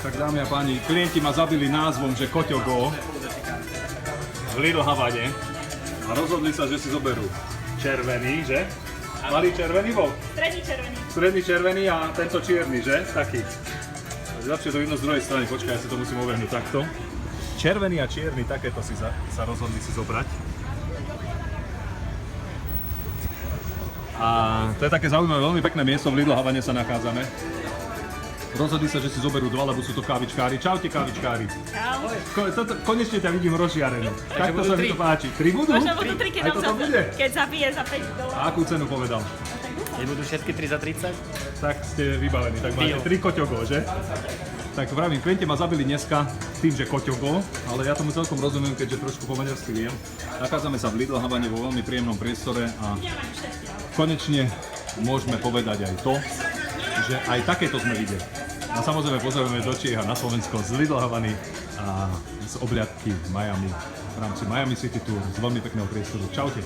Tak dámy a páni, klienti ma zabili názvom, že Koťogo v Lidl Havane a rozhodli sa, že si zoberú červený, že? Malý červený bol? Stredný červený. Stredný červený a tento čierny, že? Taký. Lepšie to vidno z druhej strany, počkaj, ja si to musím ovehnúť takto. Červený a čierny, takéto si sa rozhodli si zobrať. A to je také zaujímavé, veľmi pekné miesto, v Lidl Havane sa nachádzame. Rozhodli sa, že si zoberú dva, lebo sú to kávičkári. Čaute kávičkári. Čau. Konečne ťa vidím rozžiarený. Takto sa mi to páči. 3 budú? Možno budú 3, Aj toto bude? keď zabije za 5 $. A akú cenu povedal? Keď budú všetky 3 za 30? Tak ste vybavení, tak máte 3 Koťogo, že? Tak vravím, klienti ma zabili dneska tým, že Koťogo, ale ja tomu celkom rozumiem, keďže trošku po maďarsky viem. Nachádzame sa v Lidl Havane vo veľmi príjemnom priestore a konečne môžeme povedať aj to, že aj takéto sme videli. A samozrejme pozrieme do Čiech a na Slovensko z Lidl Havany a z obľadky Miami v rámci Miami City Tour z veľmi pekného priestoru. Čaute.